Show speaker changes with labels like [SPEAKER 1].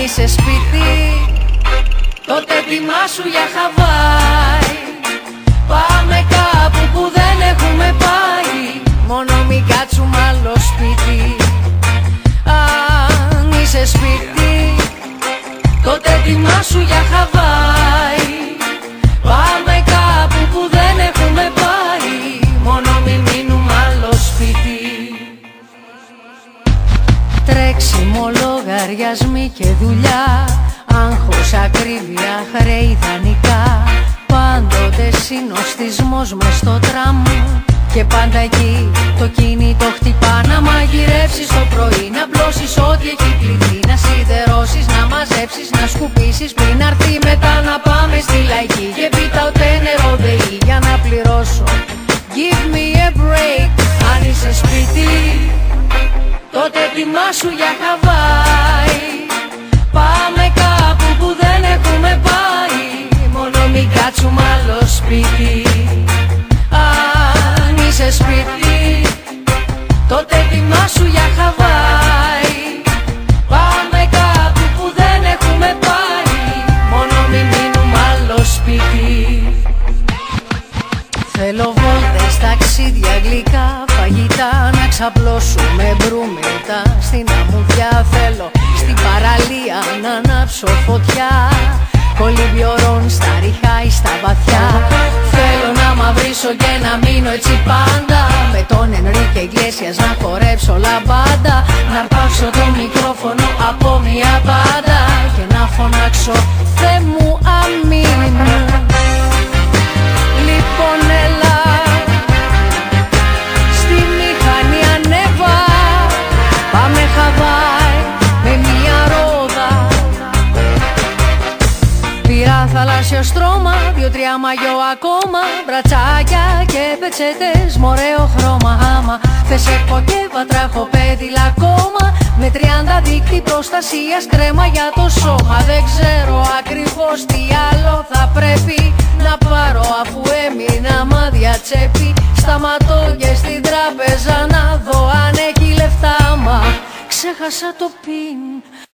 [SPEAKER 1] είσαι σπίτι, τότε ετοιμάσου για Χαβάη. Πάμε κάπου που δεν έχουμε πάει, μόνο μην κάτσουμε άλλο σπίτι. Αν είσαι σπίτι, τότε ετοιμάσου για Χαβάη. Πάμε κάπου που δεν έχουμε πάει, μόνο μην μείνουμε άλλο σπίτι. Τρέξιμο, λογαριασμοί και δουλειά, άγχος, ακρίβεια, χρέη, δανεικά. Πάντοτε συνοστισμός μες στο τραμ, και πάντα εκεί το κινητό χτυπά. Να μαγειρεύσεις το πρωί, να πλώσεις ό,τι έχει κλειδί, να σιδερώσεις, να μαζέψεις, να σκουπίσεις, πριν αρθεί μετά να πάμε στη λαϊκή. Και πίτα ούτε νερό ΔΕΗ για να πληρώσω. Give me a break. Αν είσαι σπίτι, τότε ετοιμάσου για Χαβάη. Πάμε κάπου που δεν έχουμε πάει, μόνο μην κάτσουμε άλλο σπίτι. Αν είσαι σπίτι, τότε ετοιμάσου για Χαβάη. Πάμε κάπου που δεν έχουμε πάει, μόνο μην μείνουμε άλλο σπίτι. Θέλω βόλτες, ταξίδια, γλυκά, φαγητά, να ξαπλώσουμε μπρούμετα στην αμμουδιά. Θέλω στην παραλία να ανάψω φωτιά, κολυμπιορών στα ριχά ή στα βαθιά. Θέλω να μαυρίσω και να μείνω έτσι πάντα, με τον Ενρίκε Ιγκλέσιας να χορέψω λαμπάντα. Να αρπάξω το μικρόφωνο από μια μπάντα και να φωνάξω Θεέ μου αμήν. Λοιπόν έλα, στη μηχανή ανέβα, πάμε Χαβάη με μια ρόδα. Πήρα θαλάσσιο στρώμα, 2-3 μαγιό ακόμα, μπρατσάκια και πετσέτες μ' ωραίο χρώμα. Άμα θες έχω και βατραχοπέδιλα ακόμα, με 30 δίκτυ προστασίας, κρέμα για το σώμα. Δεν ξέρω ακριβώς τι άλλο θα πρέπει να πάρω, αφού έμεινα μάδια τσέπη. Σταματώ και στην τράπεζα να δω αν έχει λεφτά, μα ξέχασα το πιν.